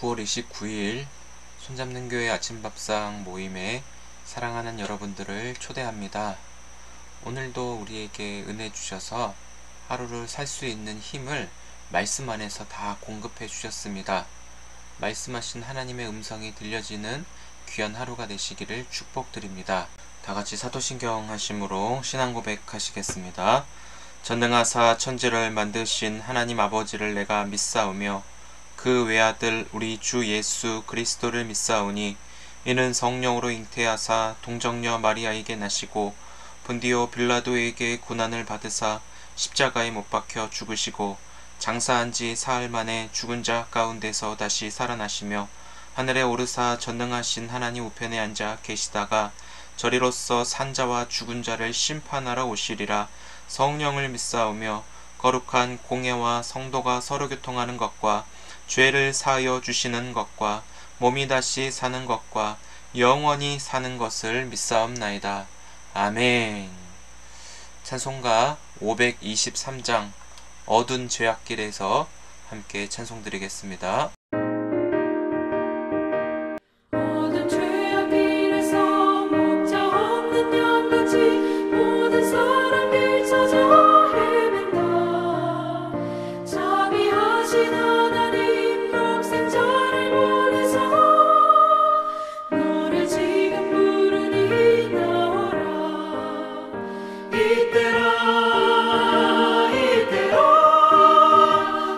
9월 29일 손잡는 교회 아침밥상 모임에 사랑하는 여러분들을 초대합니다. 오늘도 우리에게 은혜 주셔서 하루를 살 수 있는 힘을 말씀 안에서 다 공급해 주셨습니다. 말씀하신 하나님의 음성이 들려지는 귀한 하루가 되시기를 축복드립니다. 다같이 사도신경 하심으로 신앙 고백하시겠습니다. 전능하사 천지를 만드신 하나님 아버지를 내가 믿사오며 그 외아들 우리 주 예수 그리스도를 믿사오니 이는 성령으로 잉태하사 동정녀 마리아에게 나시고 본디오 빌라도에게 고난을 받으사 십자가에 못 박혀 죽으시고 장사한 지 사흘 만에 죽은 자 가운데서 다시 살아나시며 하늘에 오르사 전능하신 하나님 우편에 앉아 계시다가 저리로서 산자와 죽은 자를 심판하러 오시리라. 성령을 믿사오며 거룩한 공예와 성도가 서로 교통하는 것과 죄를 사하여 주시는 것과 몸이 다시 사는 것과 영원히 사는 것을 믿사옵나이다. 아멘. 찬송가 523장 어두운 죄악길에서 함께 찬송드리겠습니다. 어두운 죄악길에서 목자 없는 양같이 모든 사람들 찾아 헤맨다. 자비하신 하나님 독생자를 보내서 너를 지금 부르니 나오라. 이때라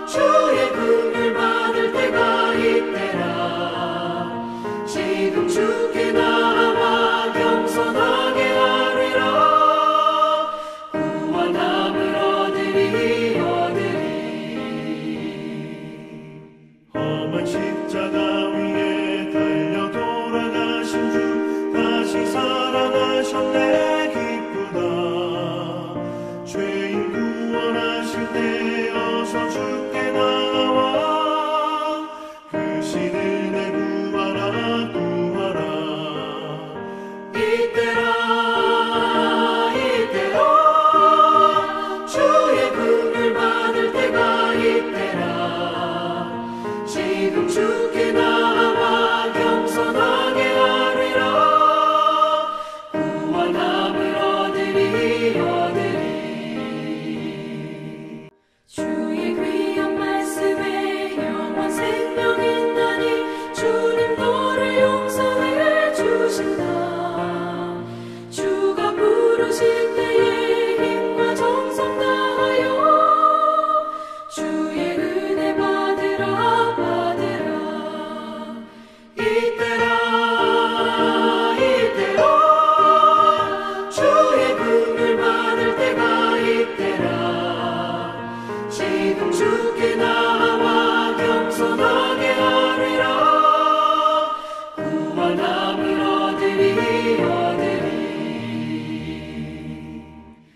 주의 긍휼 받을 때가 이때라. 지금 주께 나와 겸손하게 하리라. 구원함을 얻으리. 험한 십자가 위에 달려 돌아가신 주 다시 살아나셨네. 기쁘다. 죄인 구원하실 때 어서 주께 나와 그 신은혜 구하라. 이때라 주의 긍휼 받을 때가 이때라. 지금 주께 나와 겸손하게 하리라. 구원함을 얻으리. 주의 귀한 말씀에 영원 생명이 있나니 주님 너를 용서해 주신다. 주가 부르실 때에 힘과 정성 다하여 주의 은혜 받으라. 이때라 주의 긍휼 받을 때가 이때라. 지금 주께 나와 겸손하게 하리라. 구원함을 얻으리.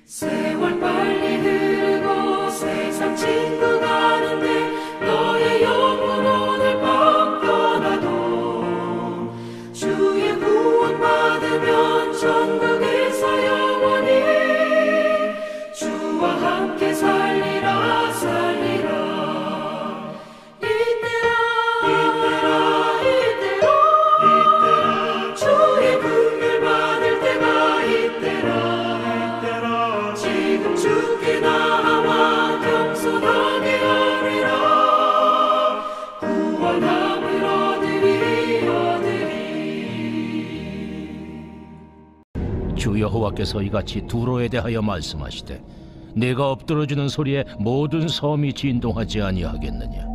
세월 빨리 흐르고 세상 친구 가는데 너의 영혼 오늘 밤 떠나도 주의 구원 받으면 천국에서 영원히 주와 함께 살리라. 이때라 주의 긍휼 받을 때가 이때라. 지금 주께 나와 겸손하게 하리라. 구원함을 얻으리. 주 여호와께서 이같이 두로에 대하여 말씀하시되 내가 엎드러지는 소리에 모든 섬이 진동하지 아니하겠느냐.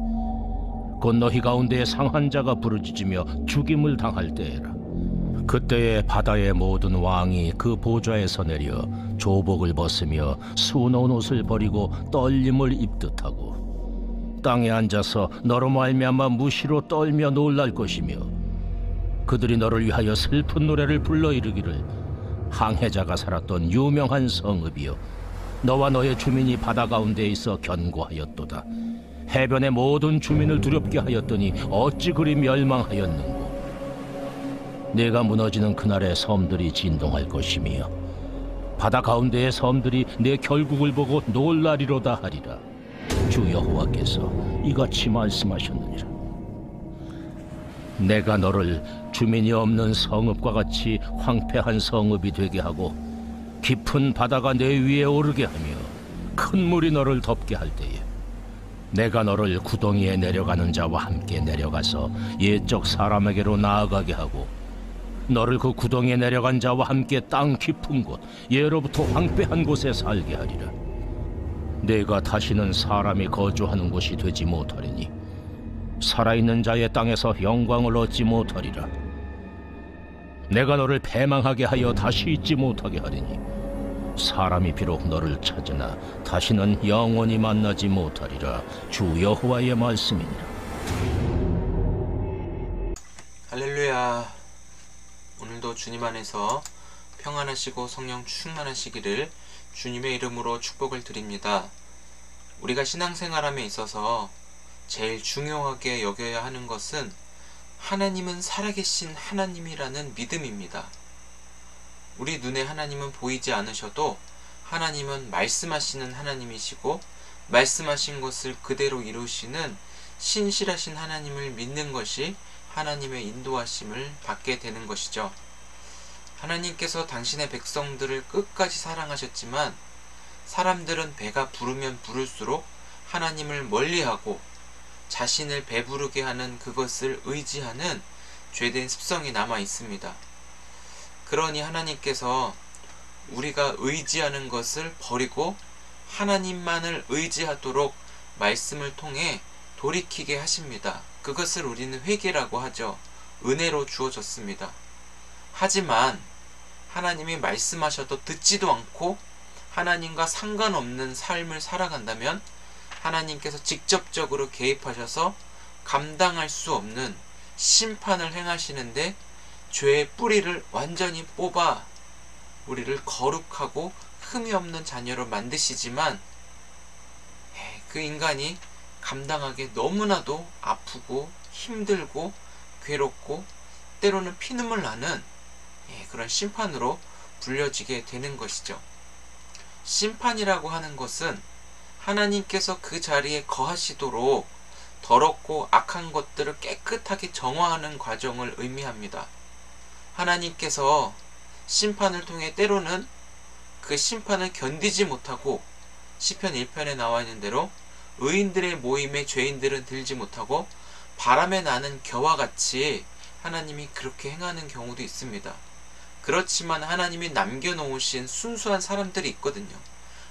곧 너희 가운데에 상한 자가 부르짖으며 죽임을 당할 때에라. 그때에 바다의 모든 왕이 그 보좌에서 내려 조복을 벗으며 수놓은 옷을 버리고 떨림을 입듯하고 땅에 앉아서 너로 말미암아 무시로 떨며 놀랄 것이며 그들이 너를 위하여 슬픈 노래를 불러 이르기를 항해자가 살았던 유명한 성읍이여 너와 너의 주민이 바다 가운데 있어 견고하였도다. 해변의 모든 주민을 두렵게 하였더니 어찌 그리 멸망하였는고. 내가 무너지는 그날에 섬들이 진동할 것이며 바다 가운데의 섬들이 내 결국을 보고 놀라리로다 하리라. 주 여호와께서 이같이 말씀하셨느니라. 내가 너를 주민이 없는 성읍과 같이 황폐한 성읍이 되게 하고 깊은 바다가 내 위에 오르게 하며 큰 물이 너를 덮게 할 때에 내가 너를 구덩이에 내려가는 자와 함께 내려가서 옛적 사람에게로 나아가게 하고 너를 그 구덩이에 내려간 자와 함께 땅 깊은 곳 예로부터 황폐한 곳에 살게 하리라. 내가 다시는 사람이 거주하는 곳이 되지 못하리니 살아있는 자의 땅에서 영광을 얻지 못하리라. 내가 너를 패망하게 하여 다시 잊지 못하게 하리니 사람이 비록 너를 찾으나 다시는 영원히 만나지 못하리라. 주 여호와의 말씀이니라. 할렐루야. 오늘도 주님 안에서 평안하시고 성령 충만하시기를 주님의 이름으로 축복을 드립니다. 우리가 신앙생활함에 있어서 제일 중요하게 여겨야 하는 것은 하나님은 살아계신 하나님이라는 믿음입니다. 우리 눈에 하나님은 보이지 않으셔도 하나님은 말씀하시는 하나님이시고 말씀하신 것을 그대로 이루시는 신실하신 하나님을 믿는 것이 하나님의 인도하심을 받게 되는 것이죠. 하나님께서 당신의 백성들을 끝까지 사랑하셨지만 사람들은 배가 부르면 부를수록 하나님을 멀리하고 자신을 배부르게 하는 그것을 의지하는 죄된 습성이 남아 있습니다. 그러니 하나님께서 우리가 의지하는 것을 버리고 하나님만을 의지하도록 말씀을 통해 돌이키게 하십니다. 그것을 우리는 회개라고 하죠. 은혜로 주어졌습니다. 하지만 하나님이 말씀하셔도 듣지도 않고 하나님과 상관없는 삶을 살아간다면 하나님께서 직접적으로 개입하셔서 감당할 수 없는 심판을 행하시는데 죄의 뿌리를 완전히 뽑아 우리를 거룩하고 흠이 없는 자녀로 만드시지만 그 인간이 감당하기 너무나도 아프고 힘들고 괴롭고 때로는 피눈물 나는 그런 심판으로 불려지게 되는 것이죠. 심판이라고 하는 것은 하나님께서 그 자리에 거하시도록 더럽고 악한 것들을 깨끗하게 정화하는 과정을 의미합니다. 하나님께서 심판을 통해 때로는 그 심판을 견디지 못하고 시편 1편에 나와 있는 대로 의인들의 모임에 죄인들은 들지 못하고 바람에 나는 겨와 같이 하나님이 그렇게 행하는 경우도 있습니다. 그렇지만 하나님이 남겨놓으신 순수한 사람들이 있거든요.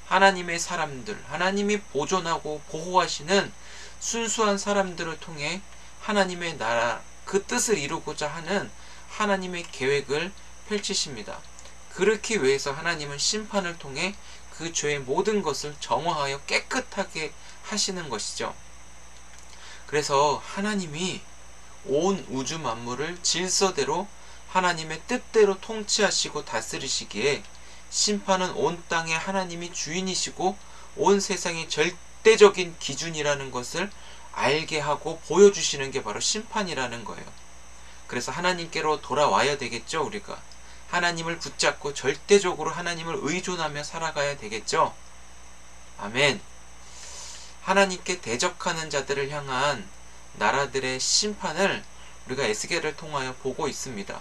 하나님의 사람들, 하나님이 보존하고 보호하시는 순수한 사람들을 통해 하나님의 나라, 그 뜻을 이루고자 하는 하나님의 계획을 펼치십니다. 그렇기 위해서 하나님은 심판을 통해 그 죄의 모든 것을 정화하여 깨끗하게 하시는 것이죠. 그래서 하나님이 온 우주 만물을 질서대로 하나님의 뜻대로 통치하시고 다스리시기에 심판은 온 땅에 하나님이 주인이시고 온 세상의 절대적인 기준이라는 것을 알게 하고 보여주시는 게 바로 심판이라는 거예요. 그래서 하나님께로 돌아와야 되겠죠. 우리가 하나님을 붙잡고 절대적으로 하나님을 의존하며 살아가야 되겠죠. 아멘. 하나님께 대적하는 자들을 향한 나라들의 심판을 우리가 에스겔을 통하여 보고 있습니다.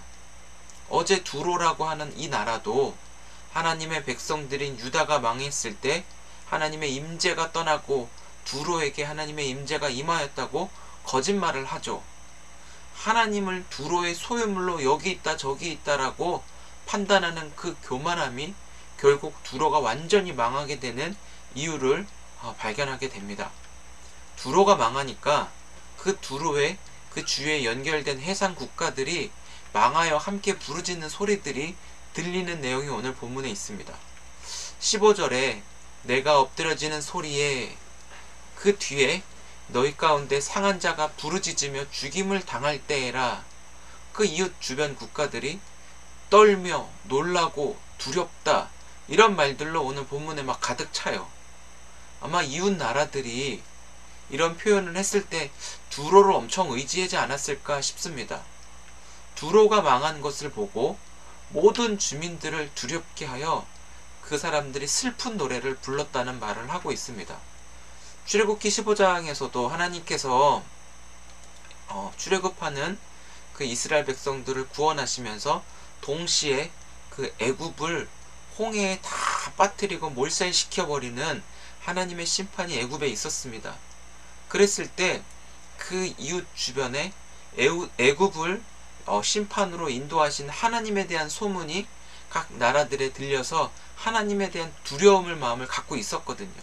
어제 두로라고 하는 이 나라도 하나님의 백성들인 유다가 망했을 때 하나님의 임재가 떠나고 두로에게 하나님의 임재가 임하였다고 거짓말을 하죠. 하나님을 두로의 소유물로 여기 있다 저기 있다라고 판단하는 그 교만함이 결국 두로가 완전히 망하게 되는 이유를 발견하게 됩니다. 두로가 망하니까 그 두로에 그 주위에 연결된 해상 국가들이 망하여 함께 부르짖는 소리들이 들리는 내용이 오늘 본문에 있습니다. 15절에 내가 엎드려지는 소리에 그 뒤에 너희 가운데 상한 자가 부르짖으며 죽임을 당할 때에라. 그 이웃 주변 국가들이 떨며 놀라고 두렵다 이런 말들로 오늘 본문에 막 가득 차요. 아마 이웃 나라들이 이런 표현을 했을 때 두로를 엄청 의지하지 않았을까 싶습니다. 두로가 망한 것을 보고 모든 주민들을 두렵게 하여 그 사람들이 슬픈 노래를 불렀다는 말을 하고 있습니다. 출애굽기 15장에서도 하나님께서 출애굽하는 그 이스라엘 백성들을 구원하시면서 동시에 그 애굽을 홍해에 다 빠뜨리고 몰살시켜버리는 하나님의 심판이 애굽에 있었습니다. 그랬을 때 그 이웃 주변에 애굽을 심판으로 인도하신 하나님에 대한 소문이 각 나라들에 들려서 하나님에 대한 두려움을 마음을 갖고 있었거든요.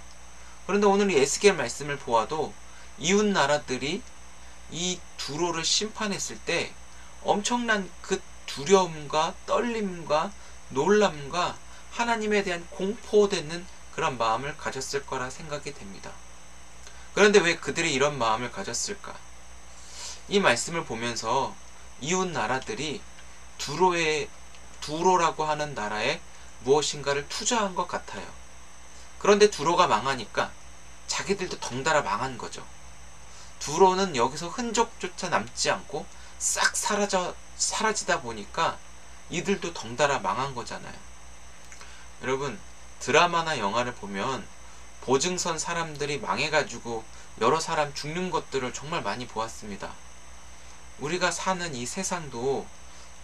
그런데 오늘 이 에스겔 말씀을 보아도 이웃 나라들이 이 두로를 심판했을 때 엄청난 그 두려움과 떨림과 놀람과 하나님에 대한 공포되는 그런 마음을 가졌을 거라 생각이 됩니다. 그런데 왜 그들이 이런 마음을 가졌을까? 이 말씀을 보면서 이웃 나라들이 두로라고 하는 나라에 무엇인가를 투자한 것 같아요. 그런데 두로가 망하니까 자기들도 덩달아 망한 거죠. 두로는 여기서 흔적조차 남지 않고 싹 사라지다 보니까 이들도 덩달아 망한 거잖아요. 여러분, 드라마나 영화를 보면 보증선 사람들이 망해가지고 여러 사람 죽는 것들을 정말 많이 보았습니다. 우리가 사는 이 세상도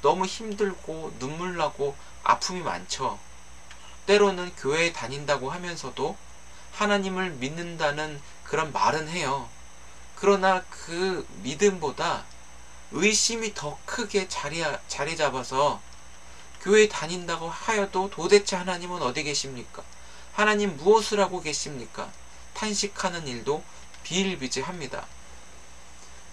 너무 힘들고 눈물 나고 아픔이 많죠. 때로는 교회에 다닌다고 하면서도 하나님을 믿는다는 그런 말은 해요. 그러나 그 믿음보다 의심이 더 크게 자리 잡아서 교회에 다닌다고 하여도 도대체 하나님은 어디 계십니까? 하나님 무엇을 하고 계십니까? 탄식하는 일도 비일비재합니다.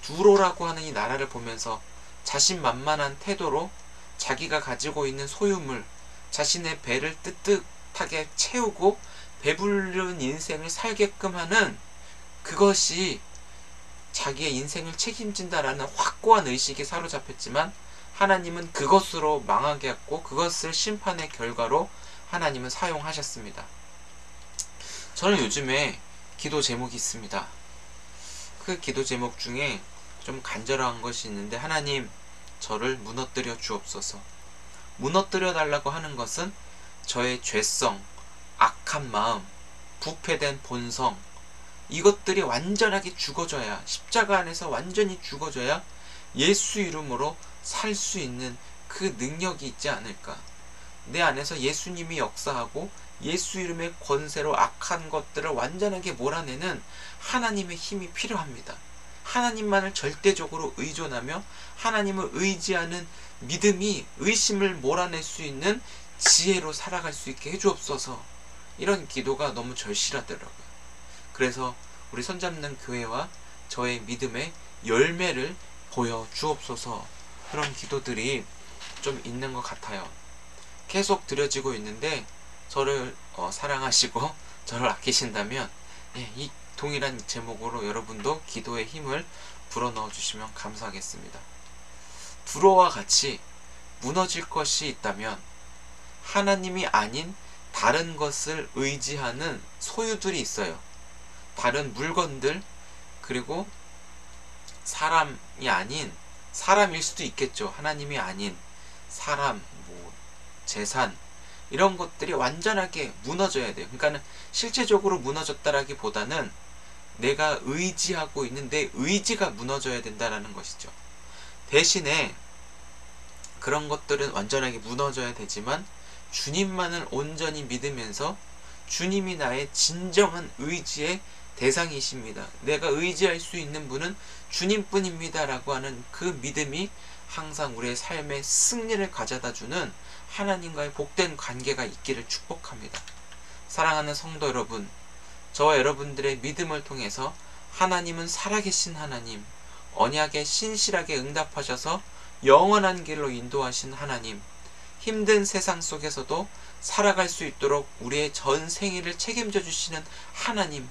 두로라고 하는 이 나라를 보면서 자신만만한 태도로 자기가 가지고 있는 소유물, 자신의 배를 뜨뜻하게 채우고 배부른 인생을 살게끔 하는 그것이 자기의 인생을 책임진다라는 확고한 의식이 사로잡혔지만 하나님은 그것으로 망하게 했고 그것을 심판의 결과로 하나님은 사용하셨습니다. 저는 요즘에 기도 제목이 있습니다. 그 기도 제목 중에 좀 간절한 것이 있는데, 하나님 저를 무너뜨려 주옵소서. 무너뜨려 달라고 하는 것은 저의 죄성, 악한 마음, 부패된 본성, 이것들이 완전하게 죽어져야, 십자가 안에서 완전히 죽어져야 예수 이름으로 살 수 있는 그 능력이 있지 않을까. 내 안에서 예수님이 역사하고 예수 이름의 권세로 악한 것들을 완전하게 몰아내는 하나님의 힘이 필요합니다. 하나님만을 절대적으로 의존하며 하나님을 의지하는 믿음이 의심을 몰아낼 수 있는 지혜로 살아갈 수 있게 해주옵소서. 이런 기도가 너무 절실하더라고요. 그래서 우리 손잡는 교회와 저의 믿음의 열매를 보여주옵소서. 그런 기도들이 좀 있는 것 같아요. 계속 드려지고 있는데 저를 사랑하시고 저를 아끼신다면 이 동일한 제목으로 여러분도 기도의 힘을 불어넣어 주시면 감사하겠습니다. 두로와 같이 무너질 것이 있다면 하나님이 아닌 다른 것을 의지하는 소유들이 있어요. 다른 물건들, 그리고 사람이 아닌, 사람일 수도 있겠죠. 하나님이 아닌 사람, 재산, 이런 것들이 완전하게 무너져야 돼요. 그러니까는 실제적으로 무너졌다라기보다는 내가 의지하고 있는 내 의지가 무너져야 된다라는 것이죠. 대신에 그런 것들은 완전하게 무너져야 되지만 주님만을 온전히 믿으면서 주님이 나의 진정한 의지의 대상이십니다. 내가 의지할 수 있는 분은 주님뿐입니다 라고 하는 그 믿음이 항상 우리의 삶의 승리를 가져다주는 하나님과의 복된 관계가 있기를 축복합니다. 사랑하는 성도 여러분, 저와 여러분들의 믿음을 통해서 하나님은 살아계신 하나님, 언약에 신실하게 응답하셔서 영원한 길로 인도하신 하나님, 힘든 세상 속에서도 살아갈 수 있도록 우리의 전 생일을 책임져 주시는 하나님,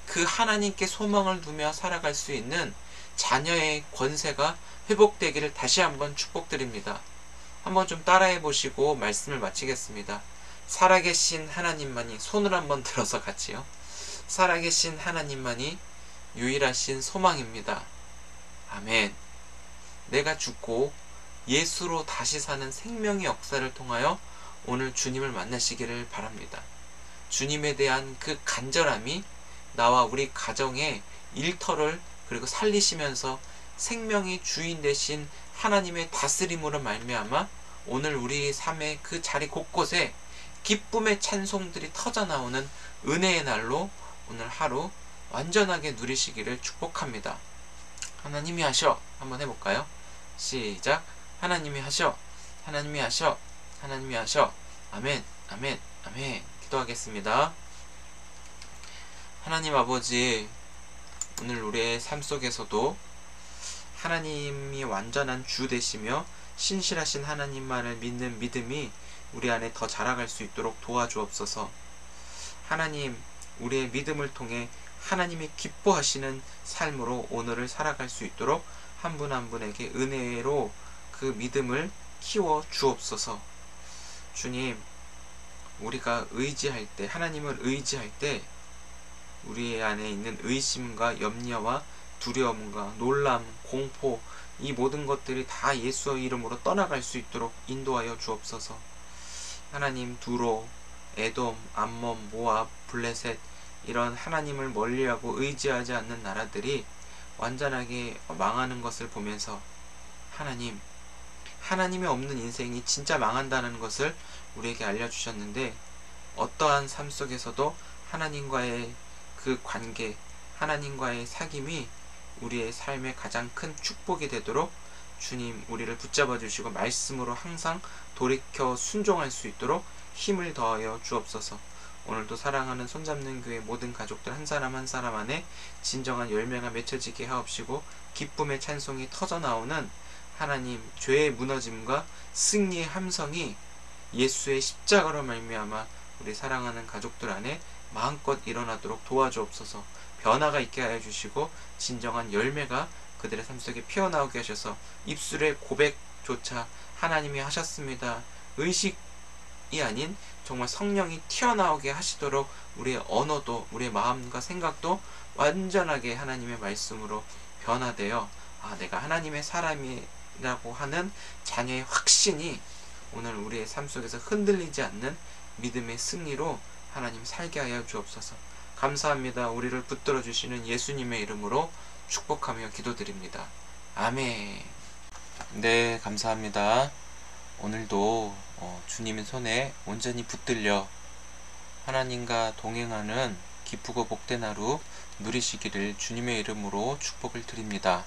그 하나님께 소망을 두며 살아갈 수 있는 자녀의 권세가 회복되기를 다시 한번 축복드립니다. 한번 좀 따라해 보시고 말씀을 마치겠습니다. 살아계신 하나님만이, 손을 한번 들어서 같이요. 살아계신 하나님만이 유일하신 소망입니다. 아멘. 내가 죽고 예수로 다시 사는 생명의 역사를 통하여 오늘 주님을 만나시기를 바랍니다. 주님에 대한 그 간절함이 나와 우리 가정의 일터를 그리고 살리시면서 생명의 주인 되신 하나님의 다스림으로 말미암아 오늘 우리 삶의 그 자리 곳곳에 기쁨의 찬송들이 터져나오는 은혜의 날로 오늘 하루 완전하게 누리시기를 축복합니다. 하나님이 하셔. 한번 해볼까요? 시작. 하나님이 하셔. 하나님이 하셔. 하나님이 하셔. 아멘, 아멘, 아멘. 기도하겠습니다. 하나님 아버지, 오늘 우리의 삶 속에서도 하나님이 완전한 주 되시며 신실하신 하나님만을 믿는 믿음이 우리 안에 더 자라갈 수 있도록 도와주옵소서. 하나님, 우리의 믿음을 통해 하나님이 기뻐하시는 삶으로 오늘을 살아갈 수 있도록 한 분 한 분에게 은혜로 그 믿음을 키워 주옵소서. 주님, 우리가 의지할 때, 하나님을 의지할 때 우리 안에 있는 의심과 염려와 두려움과 놀람, 공포, 이 모든 것들이 다 예수의 이름으로 떠나갈 수 있도록 인도하여 주옵소서. 하나님, 두로, 에돔, 암몬, 모압, 블레셋, 이런 하나님을 멀리하고 의지하지 않는 나라들이 완전하게 망하는 것을 보면서 하나님, 하나님이 없는 인생이 진짜 망한다는 것을 우리에게 알려주셨는데, 어떠한 삶 속에서도 하나님과의 그 관계, 하나님과의 사귐이 우리의 삶의 가장 큰 축복이 되도록 주님, 우리를 붙잡아 주시고 말씀으로 항상 돌이켜 순종할 수 있도록 힘을 더하여 주옵소서. 오늘도 사랑하는 손잡는 교회 모든 가족들 한 사람 한 사람 안에 진정한 열매가 맺혀지게 하옵시고, 기쁨의 찬송이 터져나오는 하나님, 죄의 무너짐과 승리의 함성이 예수의 십자가로 말미암아 우리 사랑하는 가족들 안에 마음껏 일어나도록 도와주옵소서. 변화가 있게 하여 주시고 진정한 열매가 그들의 삶 속에 피어나오게 하셔서 입술의 고백조차 하나님이 하셨습니다, 의식이 아닌 정말 성령이 튀어나오게 하시도록 우리의 언어도, 우리의 마음과 생각도 완전하게 하나님의 말씀으로 변화되어 내가 하나님의 사람이라고 하는 자녀의 확신이 오늘 우리의 삶 속에서 흔들리지 않는 믿음의 승리로 하나님 살게 하여 주옵소서. 감사합니다. 우리를 붙들어 주시는 예수님의 이름으로 축복하며 기도드립니다. 아멘. 네, 감사합니다. 오늘도 주님의 손에 온전히 붙들려 하나님과 동행하는 기쁘고 복된 하루 누리시기를 주님의 이름으로 축복을 드립니다.